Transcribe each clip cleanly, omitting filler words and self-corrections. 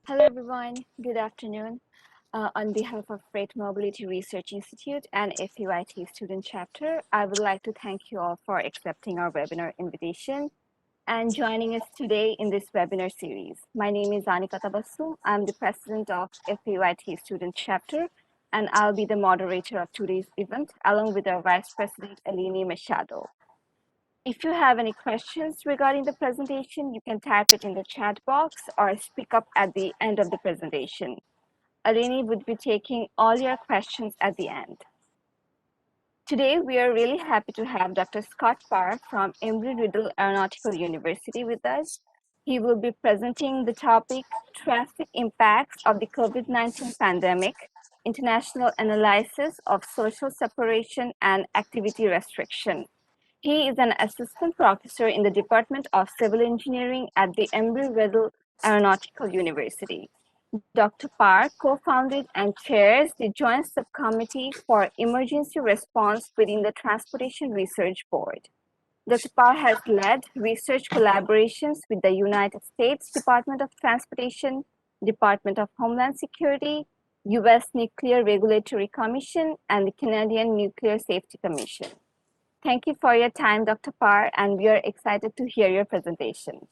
Hello, everyone. Good afternoon. On behalf of Freight Mobility Research Institute and FEYT student chapter, I would like to thank you all for accepting our webinar invitation and joining us today in this webinar series. My name is Anika Tabassum. I'm the president of FEYT student chapter, and I'll be the moderator of today's event, along with our vice president, Eleni Machado. If you have any questions regarding the presentation, you can type it in the chat box or speak up at the end of the presentation. Eleni would be taking all your questions at the end. Today, we are really happy to have Dr. Scott Parr from Embry-Riddle Aeronautical University with us. He will be presenting the topic, Traffic Impacts of the COVID-19 Pandemic, International Analysis of Social Separation and Activity Restriction. He is an assistant professor in the Department of Civil Engineering at the Embry-Riddle Aeronautical University. Dr. Parr co-founded and chairs the Joint Subcommittee for Emergency Response within the Transportation Research Board. Dr. Parr has led research collaborations with the United States Department of Transportation, Department of Homeland Security, U.S. Nuclear Regulatory Commission, and the Canadian Nuclear Safety Commission. Thank you for your time, Dr. Parr, and we are excited to hear your presentation.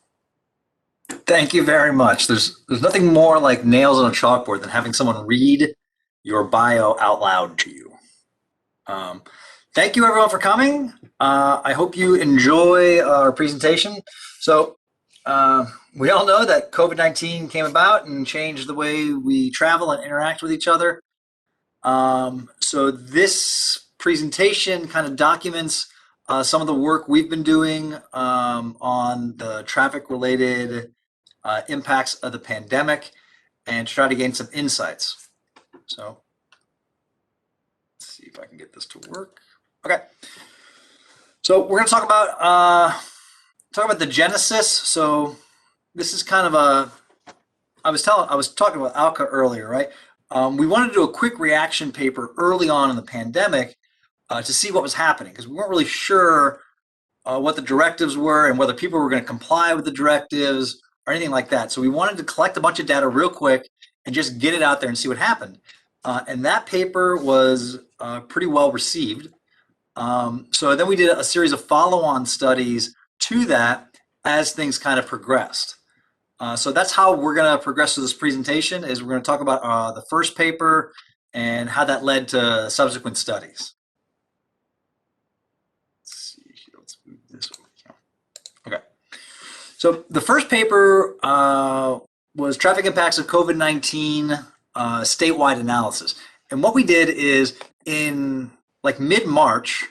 Thank you very much. There's nothing more like nails on a chalkboard than having someone read your bio out loud to you. Thank you everyone for coming. I hope you enjoy our presentation. So we all know that COVID-19 came about and changed the way we travel and interact with each other. So this presentation kind of documents some of the work we've been doing on the traffic-related impacts of the pandemic and try to gain some insights. So let's see if I can get this to work. Okay. So we're going to talk about the genesis. So this is kind of a I was talking about Alka earlier, right? We wanted to do a quick reaction paper early on in the pandemic to see what was happening, because we weren't really sure what the directives were and whether people were going to comply with the directives or anything like that. So we wanted to collect a bunch of data real quick and just get it out there and see what happened. And that paper was pretty well received. So then we did a series of follow-on studies to that as things kind of progressed. So that's how we're going to progress through this presentation, is we're going to talk about the first paper and how that led to subsequent studies. Okay, so the first paper was Traffic Impacts of COVID-19 Statewide Analysis. And what we did is in like mid-March,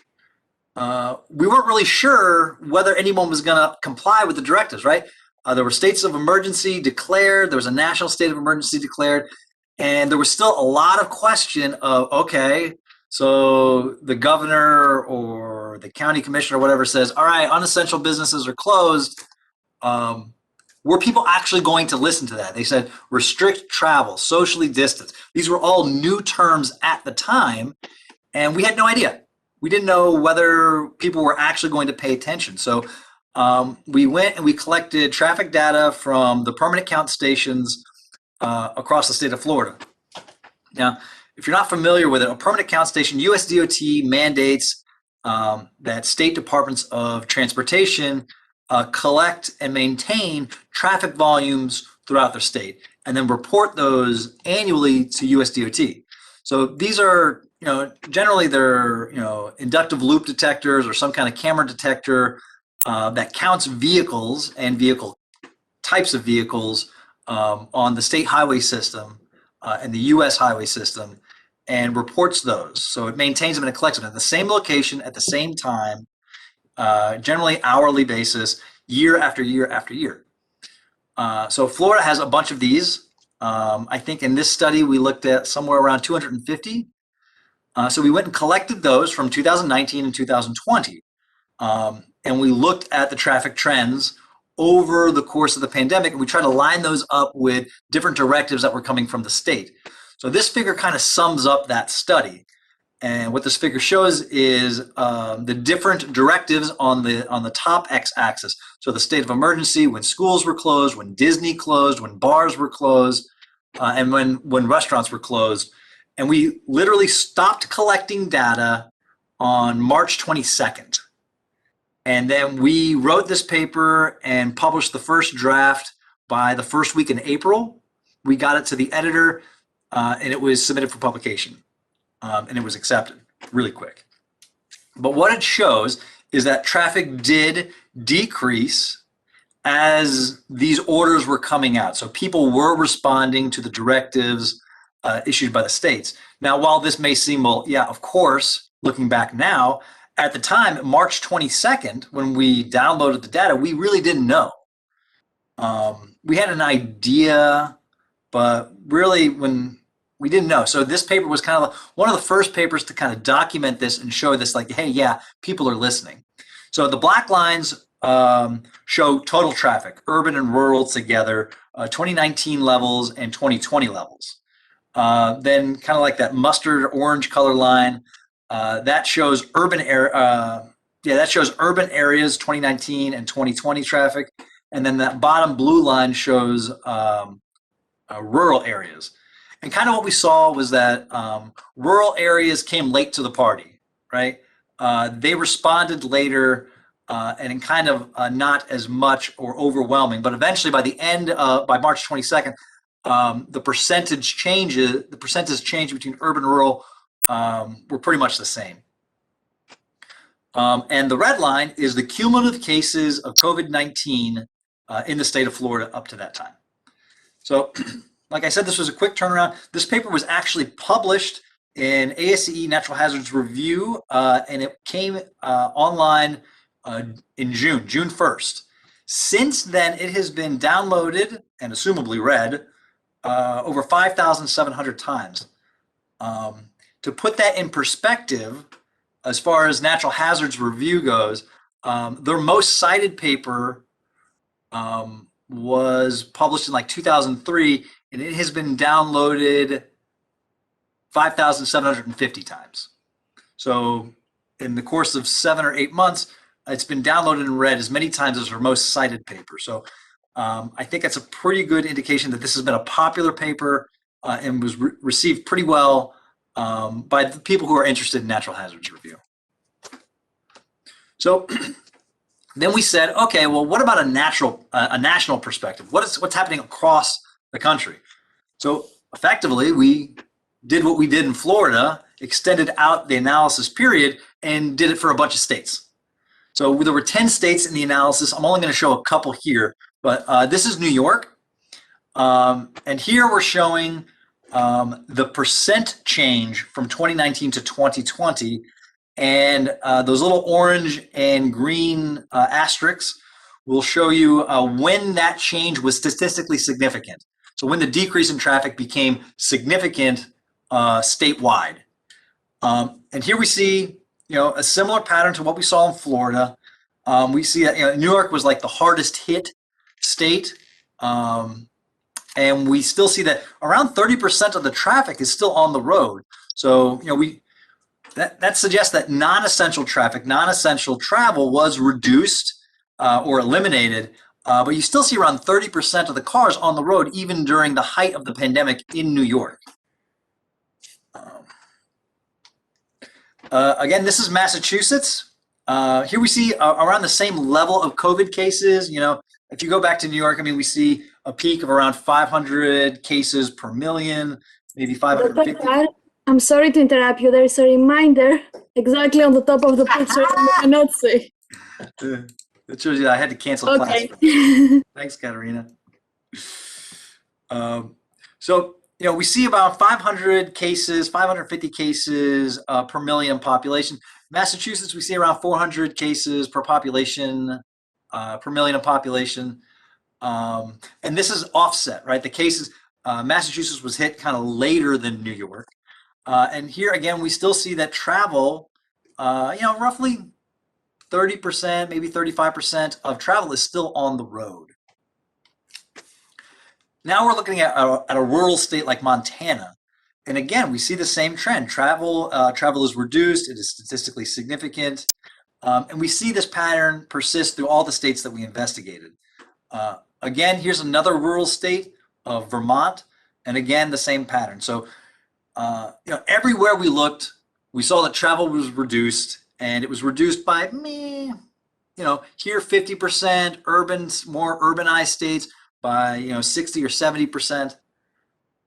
we weren't really sure whether anyone was going to comply with the directives, right? There were states of emergency declared, there was a national state of emergency declared, and there was still a lot of question of, okay, so the governor or the county commissioner or whatever says, all right, unessential businesses are closed. Were people actually going to listen to that? They said restrict travel, socially distance. These were all new terms at the time, and we had no idea. We didn't know whether people were actually going to pay attention. So we went and we collected traffic data from the permanent count stations across the state of Florida. Now, if you're not familiar with it, a permanent count station, US DOT mandates that state departments of transportation collect and maintain traffic volumes throughout their state and then report those annually to US DOT. So these are, generally they're, inductive loop detectors or some kind of camera detector that counts vehicles and vehicle types of vehicles on the state highway system and the US highway system, and reports those. So it maintains them and it collects them at the same location at the same time, generally hourly basis, year after year after year. So Florida has a bunch of these. I think in this study we looked at somewhere around 250. So we went and collected those from 2019 and 2020. And we looked at the traffic trends over the course of the pandemic, and we tried to line those up with different directives that were coming from the state. So this figure kind of sums up that study. And what this figure shows is the different directives on the top x-axis. So the state of emergency, when schools were closed, when Disney closed, when bars were closed, and when restaurants were closed. And we literally stopped collecting data on March 22nd. And then we wrote this paper and published the first draft by the first week in April. We got it to the editor, and it was submitted for publication. And it was accepted really quick. But what it shows is that traffic did decrease as these orders were coming out. So people were responding to the directives issued by the states. Now, while this may seem, well, yeah, of course, looking back now, at the time, March 22nd, when we downloaded the data, we really didn't know. We had an idea, but really when we didn't know. So this paper was kind of one of the first papers to kind of document this and show this like, hey, yeah, people are listening. So the black lines show total traffic, urban and rural together, 2019 levels and 2020 levels. Then kind of like that mustard orange color line, that shows urban areas 2019 and 2020 traffic. And then that bottom blue line shows rural areas. And kind of what we saw was that rural areas came late to the party, right? They responded later and in kind of not as much or overwhelming, but eventually by the end by March 22nd, the percentage change between urban and rural were pretty much the same. And the red line is the cumulative cases of COVID-19 in the state of Florida up to that time. So, like I said, this was a quick turnaround. This paper was actually published in ASCE Natural Hazards Review, and it came online in June 1st. Since then, it has been downloaded and assumably read over 5,700 times. To put that in perspective, as far as Natural Hazards Review goes, their most cited paper was published in like 2003, and it has been downloaded 5,750 times. So in the course of 7 or 8 months, it's been downloaded and read as many times as our most cited paper. So I think that's a pretty good indication that this has been a popular paper and was received pretty well by the people who are interested in natural hazards review. So then we said, okay, well, what about a national perspective? What's happening across the country? So effectively, we did what we did in Florida, extended out the analysis period, and did it for a bunch of states. So there were 10 states in the analysis. I'm only going to show a couple here, but this is New York. And here we're showing the percent change from 2019 to 2020. And those little orange and green asterisks will show you when that change was statistically significant. So when the decrease in traffic became significant statewide. And here we see, a similar pattern to what we saw in Florida. We see that New York was like the hardest hit state. And we still see that around 30% of the traffic is still on the road. So, that suggests that non-essential traffic, non-essential travel was reduced or eliminated, but you still see around 30% of the cars on the road even during the height of the pandemic in New York. Again, this is Massachusetts. Here we see around the same level of COVID cases. If you go back to New York, we see a peak of around 500 cases per million, maybe 550. I'm sorry to interrupt you. There's a reminder exactly on the top of the picture you cannot see. It shows you I had to cancel class. Thanks, Katerina. So, we see about 500 cases, 550 cases per million population. Massachusetts, we see around 400 cases per population, per million of population. And this is offset, right? The cases, Massachusetts was hit kind of later than New York. And here again, we still see that travel, roughly 30%, maybe 35% of travel is still on the road. Now we're looking at a rural state like Montana. And again, we see the same trend. Travel is reduced. It is statistically significant. And we see this pattern persist through all the states that we investigated. Again, here's another rural state of Vermont. And again, the same pattern. So, everywhere we looked, we saw that travel was reduced, and it was reduced by, here 50%, more urbanized states by, 60 or 70%,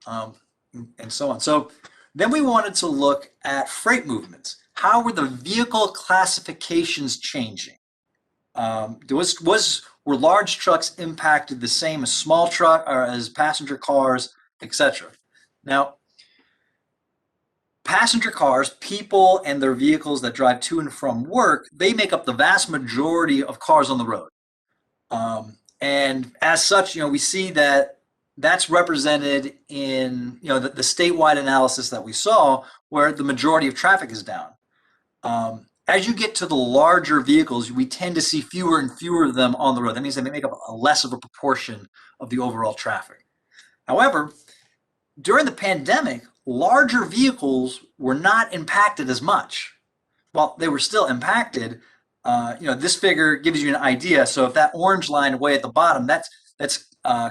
and so on. So then we wanted to look at freight movements. How were the vehicle classifications changing? Were large trucks impacted the same as small truck or as passenger cars, etc.? Now, passenger cars, people and their vehicles that drive to and from work, they make up the vast majority of cars on the road. And as such, we see that that's represented in the statewide analysis that we saw, where the majority of traffic is down. As you get to the larger vehicles, we tend to see fewer and fewer of them on the road. That means they make up a less of a proportion of the overall traffic. However, during the pandemic, larger vehicles were not impacted as much. Well, they were still impacted. This figure gives you an idea. So if that orange line way at the bottom, that's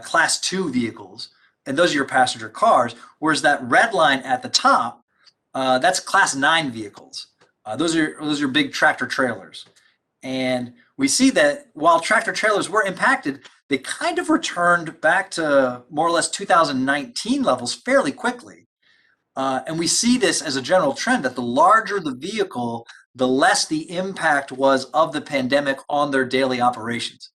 class 2 vehicles, and those are your passenger cars, whereas that red line at the top, that's class 9 vehicles. Those are big tractor trailers. And we see that while tractor trailers were impacted, they kind of returned back to more or less 2019 levels fairly quickly. And we see this as a general trend, that the larger the vehicle, the less the impact was of the pandemic on their daily operations.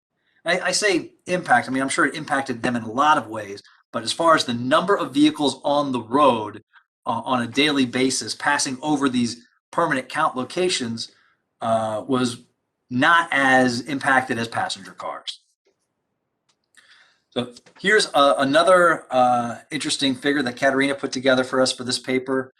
I say impact, I'm sure it impacted them in a lot of ways, but as far as the number of vehicles on the road on a daily basis passing over these permanent count locations was not as impacted as passenger cars. So here's another interesting figure that Katerina put together for us for this paper.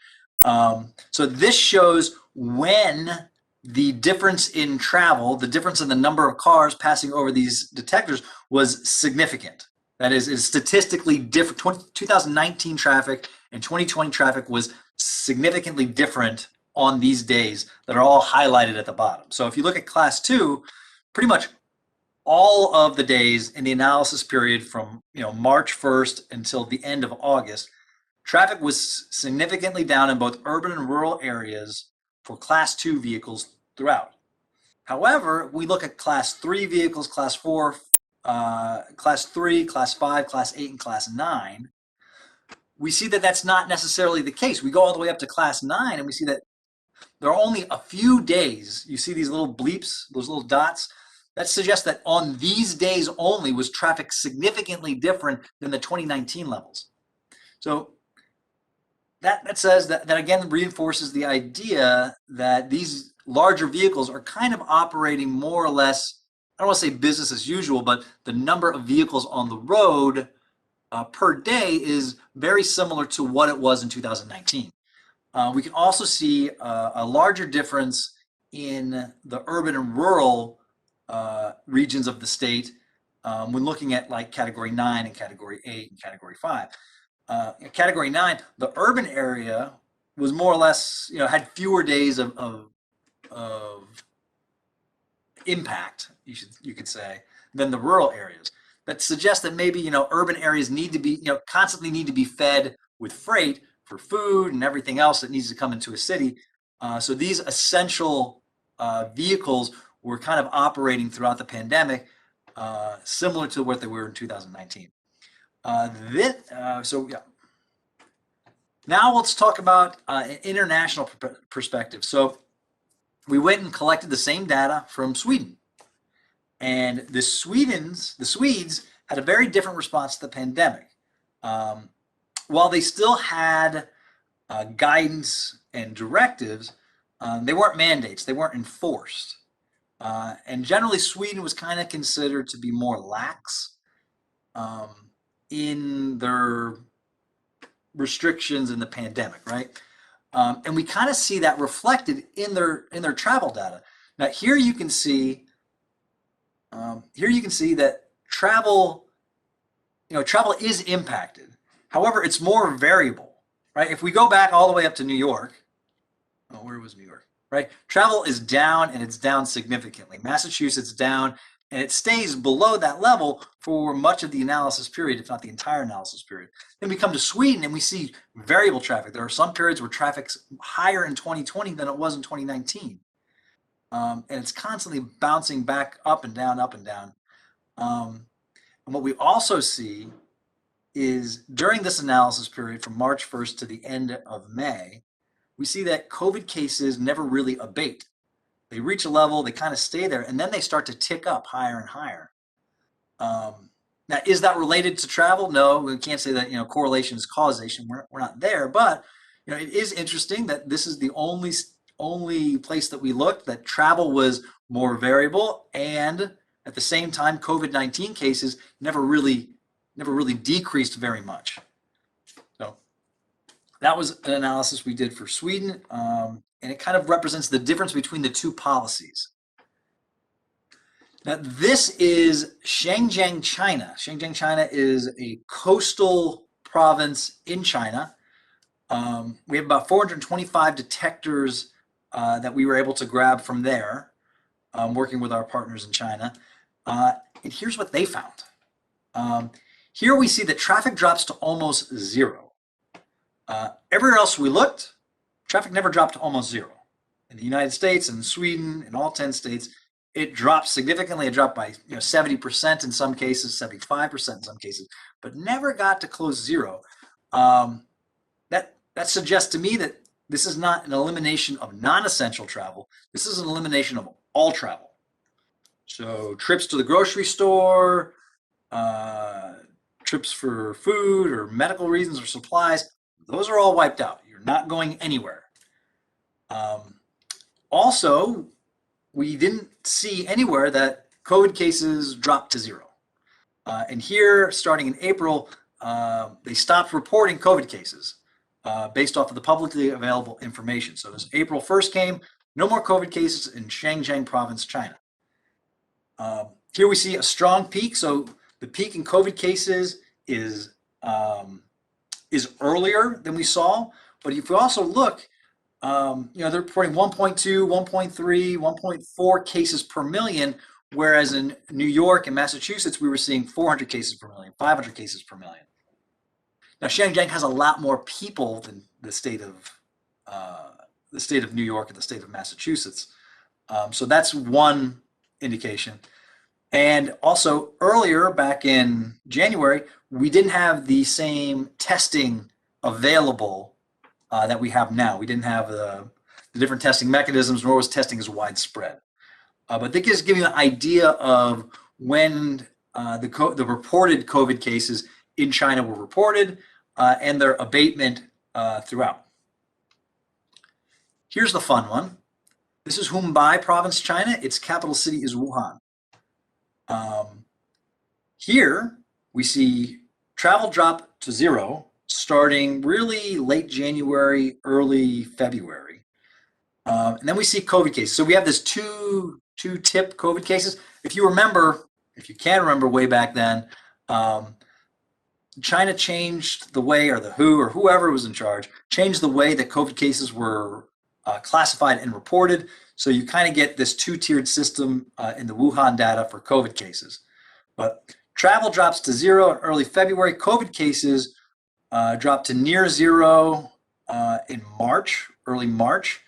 So this shows when the difference in travel, the difference in the number of cars passing over these detectors was significant. That is statistically different. 2019 traffic and 2020 traffic was significantly different on these days that are all highlighted at the bottom. So if you look at class 2, pretty much all of the days in the analysis period from March 1st until the end of August, traffic was significantly down in both urban and rural areas for class 2 vehicles throughout. However, we look at class 3 vehicles, class 4, class 3, class 5, class 8, and class 9. We see that that's not necessarily the case. We go all the way up to class 9 and we see that there are only a few days. You see these little bleeps, those little dots. That suggests that on these days only was traffic significantly different than the 2019 levels. So that says that again reinforces the idea that these larger vehicles are kind of operating more or less, I don't want to say business as usual, but the number of vehicles on the road per day is very similar to what it was in 2019. We can also see a larger difference in the urban and rural regions of the state when looking at like category 9 and category 8 and category 5. In category 9, the urban area was more or less, had fewer days of impact, you could say, than the rural areas. That suggests that maybe, urban areas need to be, constantly need to be fed with freight for food and everything else that needs to come into a city. So these essential vehicles were kind of operating throughout the pandemic, similar to what they were in 2019. Now let's talk about an international perspective. So we went and collected the same data from Sweden. And the Swedes had a very different response to the pandemic. While they still had guidance and directives, they weren't mandates, they weren't enforced. And generally, Sweden was kind of considered to be more lax in their restrictions in the pandemic, right? And we kind of see that reflected in their travel data. Now, here you can see that travel is impacted. However, it's more variable. right? If we go back all the way up to New York, oh, where was New York, right? Travel is down, and it's down significantly. Massachusetts down, and it stays below that level for much of the analysis period, if not the entire analysis period. Then we come to Sweden, and we see variable traffic. There are some periods where traffic's higher in 2020 than it was in 2019. And it's constantly bouncing back up and down, up and down. And what we also see is during this analysis period from March 1st to the end of May, we see that COVID cases never really abate. They reach a level, they kind of stay there, and then they start to tick up higher and higher. Now, is that related to travel? No, we can't say that, correlation is causation. We're not there, but it is interesting that this is the only place that we looked that travel was more variable, and at the same time, COVID-19 cases never really decreased very much. So that was an analysis we did for Sweden, and it kind of represents the difference between the two policies. Now, this is Xinjiang, China. Xinjiang, China is a coastal province in China. We have about 425 detectors that we were able to grab from there, working with our partners in China. And here's what they found. Here we see that traffic drops to almost zero. Everywhere else we looked, traffic never dropped to almost zero. In the United States and Sweden, in all 10 states, it dropped significantly. It dropped by 70% in some cases, 75% in some cases, but never got to close zero. That suggests to me that this is not an elimination of non-essential travel. This is an elimination of all travel. So trips to the grocery store, trips for food or medical reasons or supplies, those are all wiped out. You're not going anywhere. Also, we didn't see anywhere that COVID cases dropped to zero. And here, starting in April, they stopped reporting COVID cases based off of the publicly available information. So as April 1st came, no more COVID cases in Xinjiang province, China. Here we see a strong peak. So the peak in COVID cases is earlier than we saw. But if you also look, they're reporting 1.2, 1.3, 1.4 cases per million, whereas in New York and Massachusetts, we were seeing 400 cases per million, 500 cases per million. Now, Xinjiang has a lot more people than the state of New York and the state of Massachusetts. So that's one indication. And also earlier, back in January, we didn't have the same testing available that we have now. We didn't have the different testing mechanisms, nor was testing as widespread. But that gives you an idea of when the reported COVID cases in China were reported and their abatement throughout. Here's the fun one. This is Hubei province, China. Its capital city is Wuhan. Here we see travel drop to zero starting really late January, early February. And then we see COVID cases. So we have this two-tip COVID cases. If you can remember way back then, China changed the way, or the WHO or whoever was in charge, changed the way that COVID cases were classified and reported. So you kind of get this two-tiered system in the Wuhan data for COVID cases. But travel drops to zero in early February. COVID cases dropped to near zero in March, early March.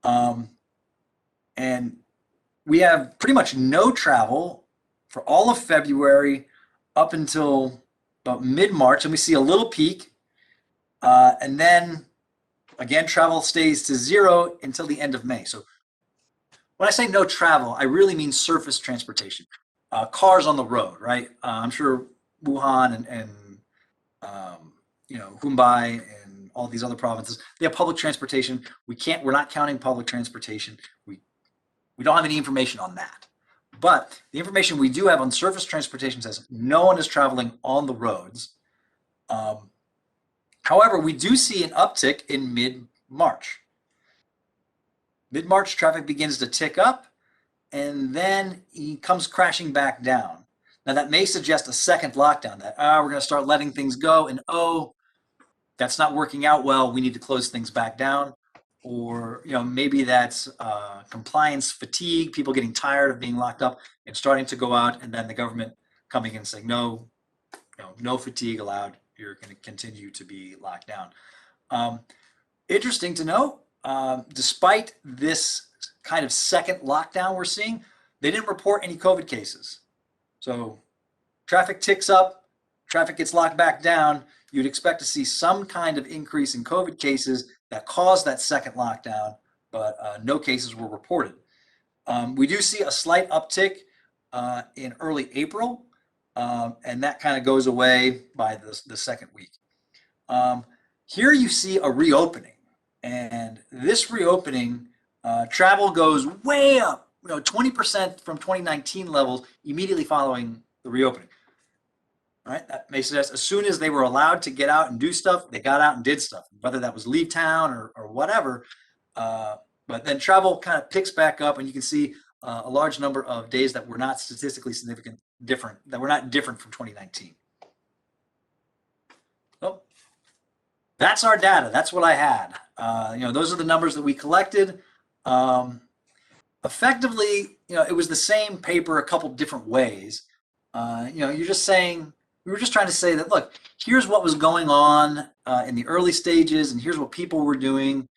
And we have pretty much no travel for all of February up until about mid-March, and we see a little peak. And then, again, travel stays to zero until the end of May. So when I say no travel, I really mean surface transportation. Cars on the road, right? I'm sure Wuhan and Hubei and all these other provinces, they have public transportation. We're not counting public transportation. We don't have any information on that. But the information we do have on surface transportation says no one is traveling on the roads. However, we do see an uptick in mid-March. Mid-March, traffic begins to tick up, and then he comes crashing back down. Now, that may suggest a second lockdown, that we're going to start letting things go, and that's not working out well, we need to close things back down. Or, maybe that's compliance fatigue, people getting tired of being locked up and starting to go out, and then the government coming in and saying, no, no fatigue allowed, you're going to continue to be locked down. Interesting to note, despite this kind of second lockdown we're seeing, they didn't report any COVID cases. So traffic ticks up, traffic gets locked back down, you'd expect to see some kind of increase in COVID cases that caused that second lockdown, but no cases were reported. We do see a slight uptick in early April, and that kind of goes away by the second week. Here you see a reopening, and this reopening, travel goes way up, 20% from 2019 levels immediately following the reopening. All right, that may suggest as soon as they were allowed to get out and do stuff, they got out and did stuff, whether that was leave town or whatever. But then travel kind of picks back up, and you can see a large number of days that were not statistically significant, that were not different from 2019. So that's our data. That's what I had. Those are the numbers that we collected. Effectively, it was the same paper a couple different ways. You're just saying, we were just trying to say that, look, here's what was going on in the early stages, and here's what people were doing,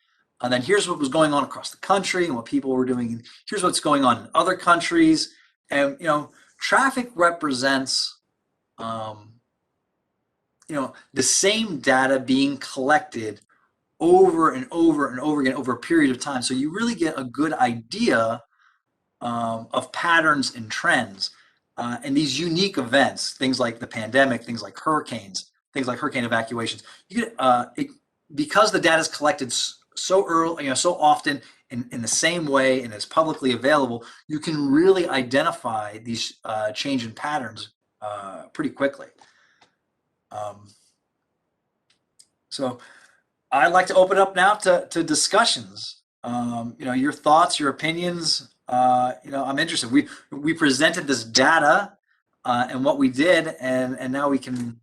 and then here's what was going on across the country and what people were doing, and here's what's going on in other countries. And traffic represents the same data being collected over and over and over again over a period of time. So you really get a good idea of patterns and trends. And these unique events, things like the pandemic, things like hurricanes, things like hurricane evacuations, you get, because the data is collected so early, so often in the same way and is publicly available, you can really identify these change in patterns pretty quickly. So I'd like to open up now to discussions. Your thoughts, your opinions. I'm interested. We presented this data and what we did, and now we can,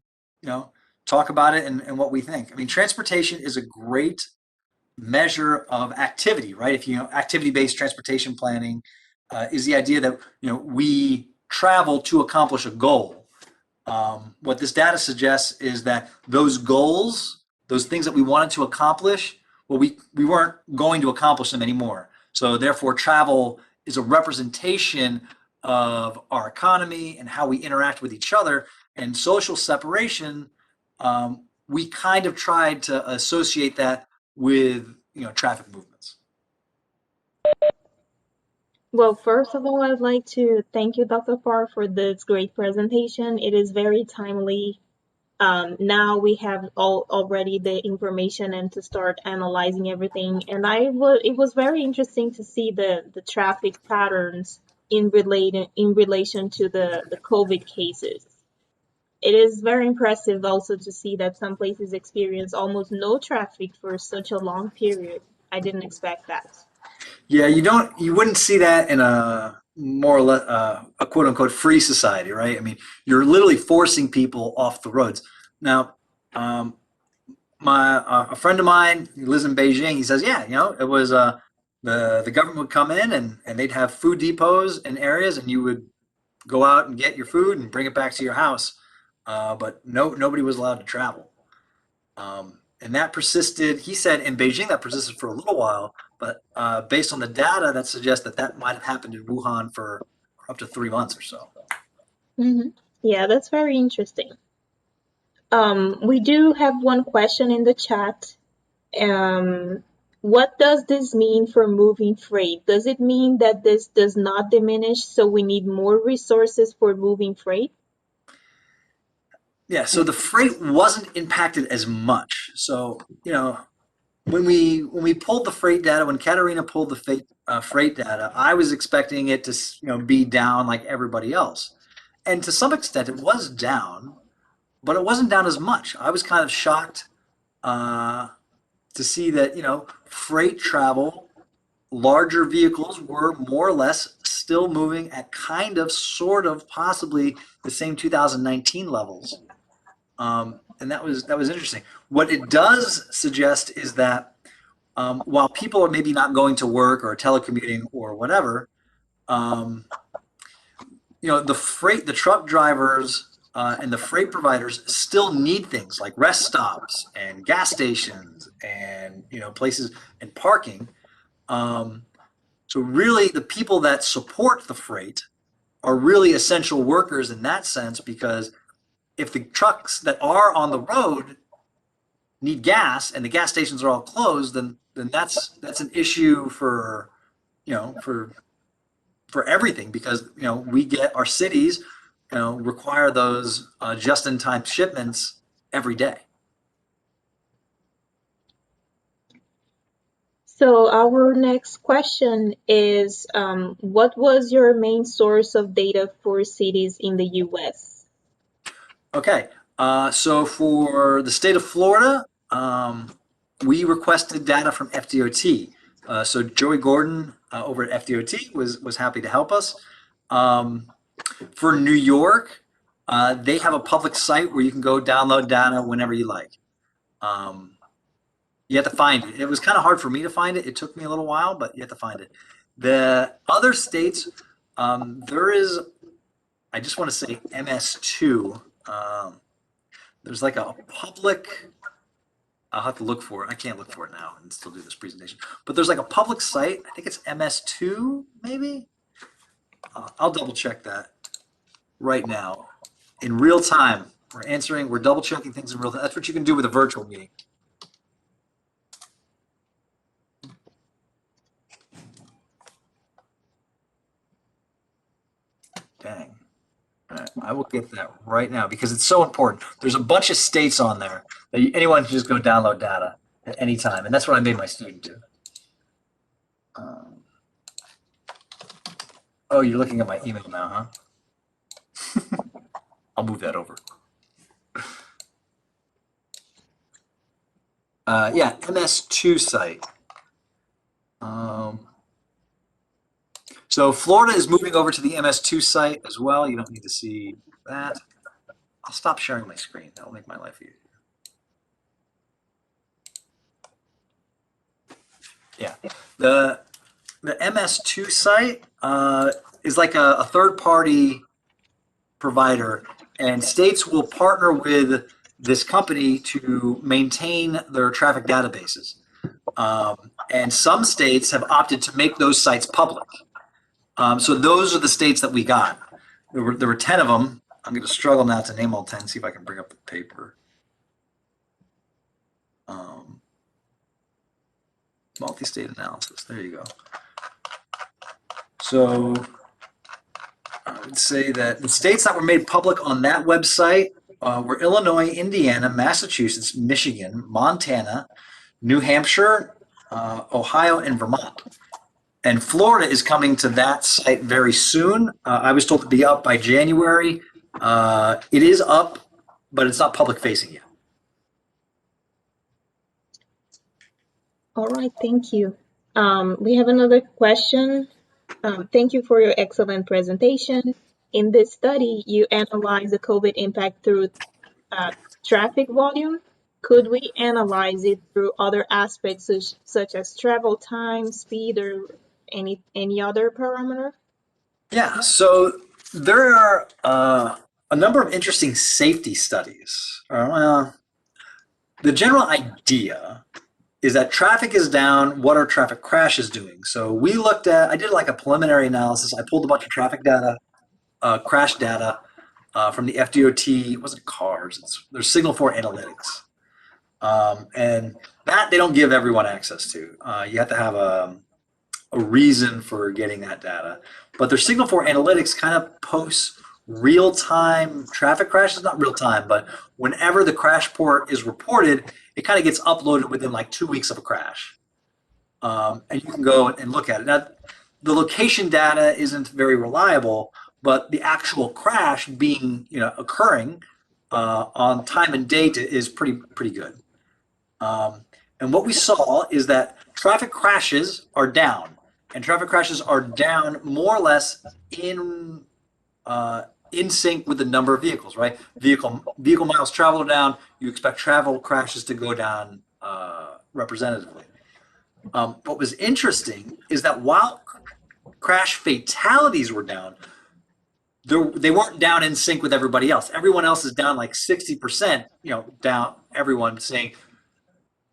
talk about it and what we think. I mean, transportation is a great measure of activity, right? If activity-based transportation planning is the idea that we travel to accomplish a goal. What this data suggests is that those goals, those things that we wanted to accomplish, well, we weren't going to accomplish them anymore. So therefore, travel is a representation of our economy and how we interact with each other. And social separation, we kind of tried to associate that with traffic movements. Well, first of all, I'd like to thank you, Dr. Parr, for this great presentation. It is very timely. Now we have already the information and to start analyzing everything. And it was very interesting to see the traffic patterns in relation to the COVID cases. It is very impressive also to see that some places experience almost no traffic for such a long period. I didn't expect that. Yeah, you wouldn't see that in a more or less a quote unquote free society, right? I mean, you're literally forcing people off the roads. Now, a friend of mine, he lives in Beijing. He says, yeah, it was the government would come in and they'd have food depots in areas, and you would go out and get your food and bring it back to your house. But nobody was allowed to travel. And that persisted, he said, in Beijing, that persisted for a little while, but based on the data, that suggests that might have happened in Wuhan for up to 3 months or so. Mm-hmm. Yeah, that's very interesting. We do have one question in the chat. What does this mean for moving freight? Does it mean that this does not diminish, so we need more resources for moving freight? Yeah, so the freight wasn't impacted as much. So, when we pulled the freight data, when Katerina pulled the freight data, I was expecting it to be down like everybody else. And to some extent it was down, but it wasn't down as much. I was kind of shocked to see that, freight travel, larger vehicles were more or less still moving at kind of, sort of, possibly the same 2019 levels. and that was interesting. What it does suggest is that while people are maybe not going to work or telecommuting or whatever, the truck drivers and the freight providers still need things like rest stops and gas stations and places and parking. So really, the people that support the freight are really essential workers in that sense, because if the trucks that are on the road need gas and the gas stations are all closed, then that's an issue for everything, because we get our cities require those just-in-time shipments every day. So our next question is, what was your main source of data for cities in the U.S.? Okay, so for the state of Florida, we requested data from FDOT. So Joey Gordon over at FDOT was happy to help us. For New York, they have a public site where you can go download data whenever you like. You have to find it. It was kind of hard for me to find it. It took me a little while, but you have to find it. The other states, there is, I just want to say MS2. There's like a public, I'll have to look for it. I can't look for it now and still do this presentation. But there's like a public site. I think it's MS2, maybe? I'll double check that right now. In real time, we're double checking things in real time. That's what you can do with a virtual meeting. Dang. All right, I will get that right now because it's so important. There's a bunch of states on there that anyone can just go download data at any time, and that's what I made my student do. Oh, you're looking at my email now, huh? I'll move that over. Yeah, MS2 site. So Florida is moving over to the MS2 site as well. You don't need to see that. I'll stop sharing my screen. That will make my life easier. Yeah, the MS2 site is like a third-party provider, and states will partner with this company to maintain their traffic databases. And some states have opted to make those sites public. So those are the states that we got. There were 10 of them. I'm going to struggle now to name all 10. See if I can bring up the paper. Multi-state analysis. There you go. So I would say that the states that were made public on that website were Illinois, Indiana, Massachusetts, Michigan, Montana, New Hampshire, Ohio, and Vermont. And Florida is coming to that site very soon. I was told to be up by January. It is up, but it's not public facing yet. All right, thank you. We have another question. Thank you for your excellent presentation. In this study, you analyzed the COVID impact through traffic volume. Could we analyze it through other aspects such as travel time, speed, or any other parameter? Yeah, so there are a number of interesting safety studies. The general idea is that traffic is down, what are traffic crashes doing? So we looked at, I did like a preliminary analysis. I pulled a bunch of traffic data, crash data from the FDOT, it wasn't cars, there's Signal 4 analytics. And that they don't give everyone access to. You have to have a reason for getting that data. But their Signal 4 analytics kind of posts real-time traffic crashes, not real-time, but whenever the crash report is reported, it kind of gets uploaded within like 2 weeks of a crash. And you can go and look at it. Now, the location data isn't very reliable, but the actual crash being, occurring on time and date is pretty good. And what we saw is that traffic crashes are down, and traffic crashes are down more or less in in sync with the number of vehicles, right? Vehicle miles traveled are down. You expect travel crashes to go down representatively. What was interesting is that while crash fatalities were down, they weren't down in sync with everybody else. Everyone else is down like 60%, down, everyone saying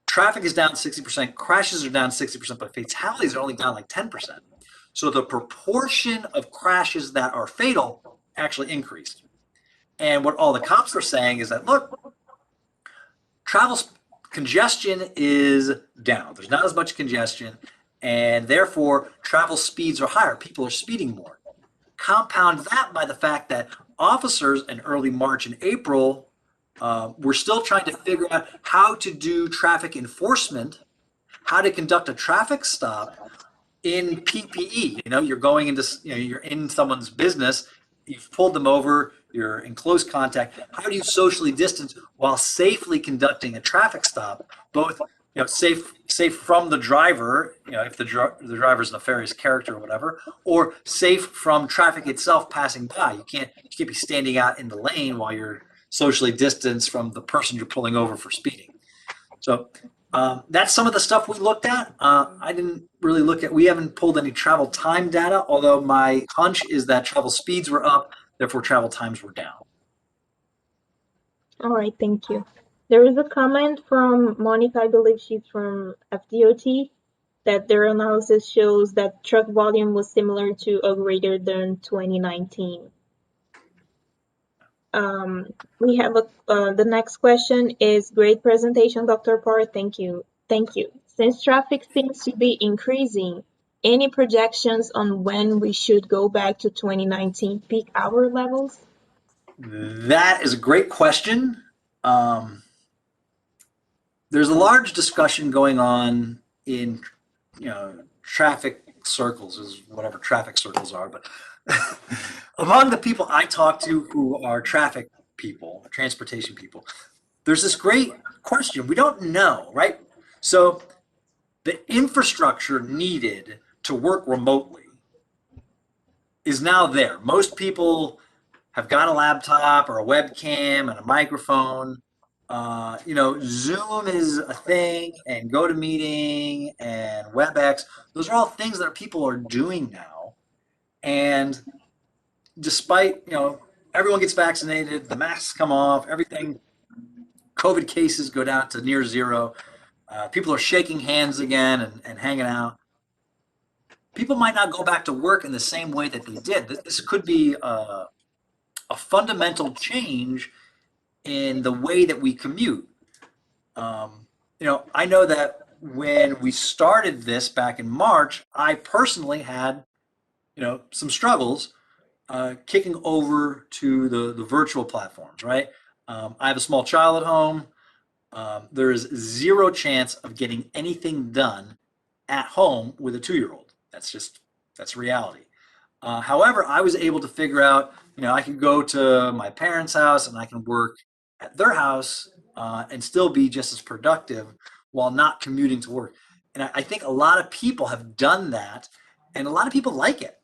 traffic is down 60%, crashes are down 60%, but fatalities are only down like 10%. So the proportion of crashes that are fatal actually increased. And what all the cops are saying is that, look, travel congestion is down. There's not as much congestion, and therefore travel speeds are higher. People are speeding more. Compound that by the fact that officers in early March and April were still trying to figure out how to do traffic enforcement, how to conduct a traffic stop in PPE. You're going into, you're in someone's business, you've pulled them over, you're in close contact. How do you socially distance while safely conducting a traffic stop, both safe from the driver, if the driver's a nefarious character or whatever, or safe from traffic itself passing by. You can't be standing out in the lane while you're socially distanced from the person you're pulling over for speeding. So that's some of the stuff we looked at. I didn't really we haven't pulled any travel time data, although my hunch is that travel speeds were up, therefore travel times were down. All right, thank you. There is a comment from Monica, I believe she's from FDOT, that their analysis shows that truck volume was similar to or greater than 2019. We have the next question is, great presentation, Dr. Parr. Thank you. Thank you. Since traffic seems to be increasing, any projections on when we should go back to 2019 peak hour levels? That is a great question. There's a large discussion going on in, traffic circles, is whatever traffic circles are, but among the people I talk to who are traffic people, transportation people, there's this great question. We don't know, right? So the infrastructure needed to work remotely is now there. Most people have got a laptop or a webcam and a microphone. Zoom is a thing, and GoToMeeting and WebEx. Those are all things that people are doing now. And despite, everyone gets vaccinated, the masks come off, everything, COVID cases go down to near zero. People are shaking hands again and hanging out. People might not go back to work in the same way that they did. This could be a fundamental change in the way that we commute. I know that when we started this back in March, I personally had, some struggles kicking over to the virtual platforms, right? I have a small child at home. There is zero chance of getting anything done at home with a 2-year-old. That's reality. However, I was able to figure out, I can go to my parents' house and I can work at their house and still be just as productive while not commuting to work. And I think a lot of people have done that, and a lot of people like it.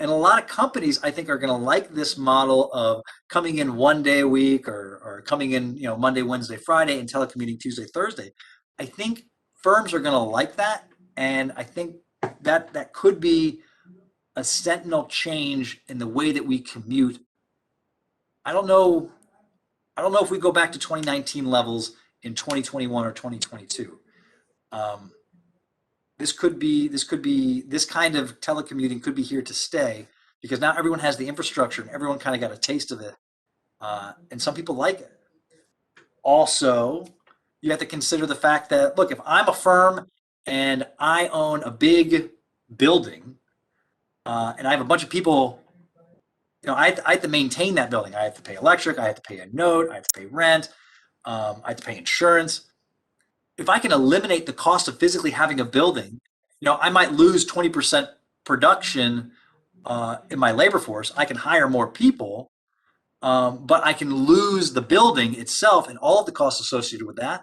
And a lot of companies, I think, are going to like this model of coming in one day a week or coming in, Monday, Wednesday, Friday, and telecommuting Tuesday, Thursday. I think firms are going to like that, and I think that could be a sentinel change in the way that we commute. I don't know if we go back to 2019 levels in 2021 or 2022. This kind of telecommuting could be here to stay, because now everyone has the infrastructure and everyone kind of got a taste of it. And some people like it. Also, you have to consider the fact that, look, if I'm a firm and I own a big building and I have a bunch of people, I have to maintain that building. I have to pay electric, I have to pay a note, I have to pay rent, I have to pay insurance. If I can eliminate the cost of physically having a building, I might lose 20% production in my labor force. I can hire more people, but I can lose the building itself and all of the costs associated with that.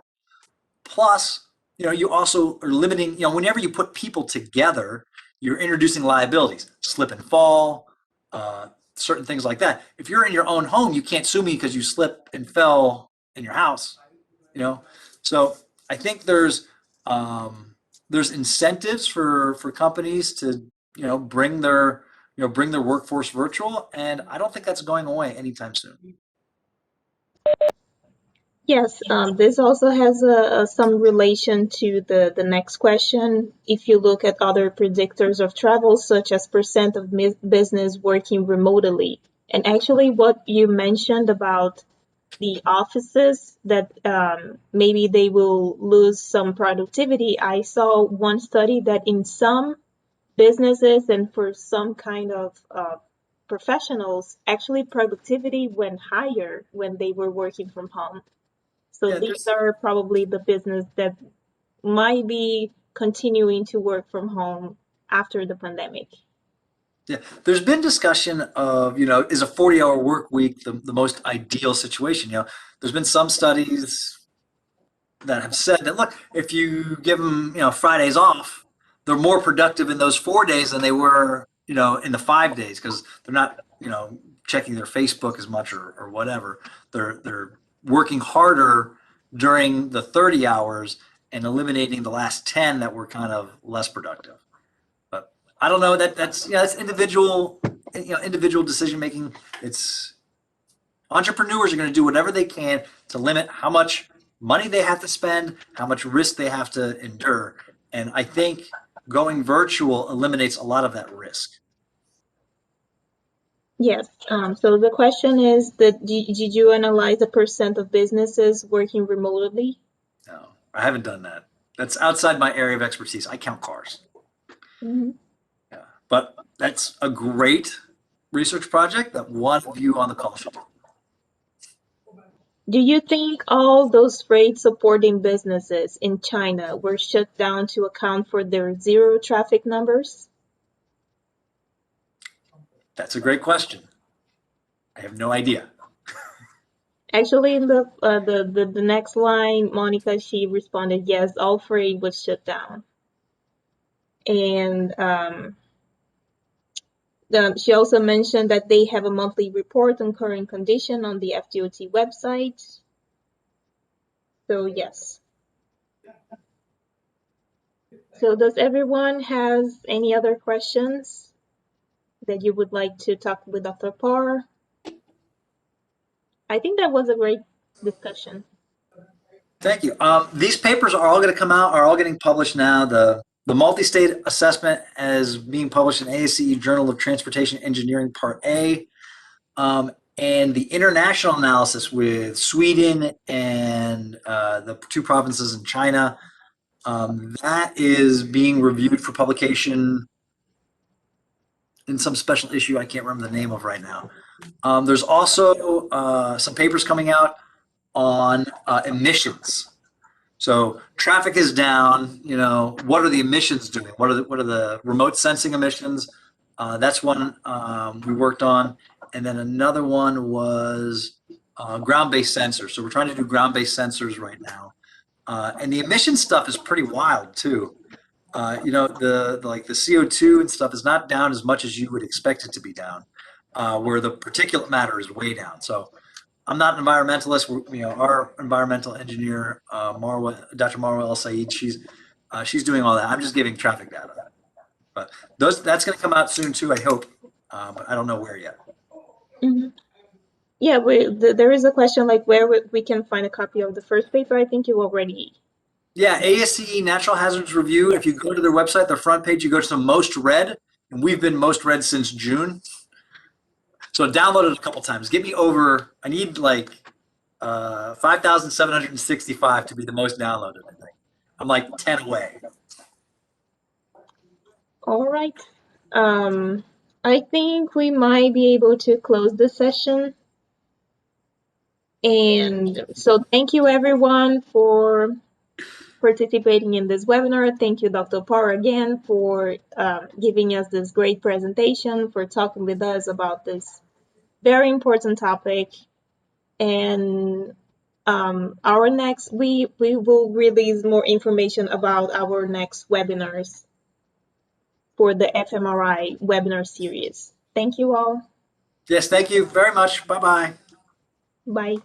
Plus, you also are limiting, whenever you put people together, you're introducing liabilities, slip and fall, certain things like that. If you're in your own home, you can't sue me because you slipped and fell in your house, you know? So I think there's incentives for companies to, bring their workforce virtual, and I don't think that's going away anytime soon. Yes, this also has some relation to the next question. If you look at other predictors of travel, such as percent of business working remotely, and actually what you mentioned about the offices that maybe they will lose some productivity. I saw one study that in some businesses and for some kind of professionals, actually productivity went higher when they were working from home. So Yeah, these are probably the business that might be continuing to work from home after the pandemic. Yeah, there's been discussion of, is a 40-hour work week the most ideal situation? There's been some studies that have said that, look, if you give them, Fridays off, they're more productive in those 4 days than they were, in the 5 days, because they're not, checking their Facebook as much or whatever. They're working harder during the 30 hours and eliminating the last 10 that were kind of less productive. But I don't know, that's individual, individual decision making. It's entrepreneurs are going to do whatever they can to limit how much money they have to spend, how much risk they have to endure. And I think going virtual eliminates a lot of that risk. Yes. So the question is that did you analyze the percent of businesses working remotely? No, I haven't done that. That's outside my area of expertise. I count cars. Mm-hmm. Yeah, but that's a great research project that one of you on the call should do. Do you think all those freight supporting businesses in China were shut down to account for their zero traffic numbers? That's a great question. I have no idea. Actually, in the next line, Monica, she responded, yes, all freight was shut down. And she also mentioned that they have a monthly report on current condition on the FDOT website. So yes. So does everyone has any other questions that you would like to talk with Dr. Parr? I think that was a great discussion. Thank you. These papers are all going to come out, are all getting published now. The multi-state assessment is being published in ASCE Journal of Transportation Engineering Part A. And the international analysis with Sweden and the two provinces in China, that is being reviewed for publication in some special issue I can't remember the name of right now. There's also some papers coming out on emissions. So traffic is down. What are the emissions doing? What are the remote sensing emissions? That's one we worked on, and then another one was ground-based sensors. So we're trying to do ground-based sensors right now, and the emission stuff is pretty wild too. The CO2 and stuff is not down as much as you would expect it to be down, where the particulate matter is way down. So I'm not an environmentalist. Our environmental engineer, Dr. Marwa El Said, she's doing all that. I'm just giving traffic data. But that's going to come out soon too, I hope. But I don't know where yet. Mm-hmm. Yeah, there is a question like where we can find a copy of the first paper. I think you already. Yeah, ASCE Natural Hazards Review. If you go to their website, their front page, you go to the most read, and we've been most read since June. So download it a couple times. Get me over. I need like 5,765 to be the most downloaded. I think I'm like 10 away. All right. I think we might be able to close the session. And so thank you everyone for participating in this webinar. Thank you, Dr. Parr, again for giving us this great presentation, for talking with us about this very important topic. And we will release more information about our next webinars for the FMRI webinar series. Thank you all. Yes, thank you very much. Bye-bye. Bye.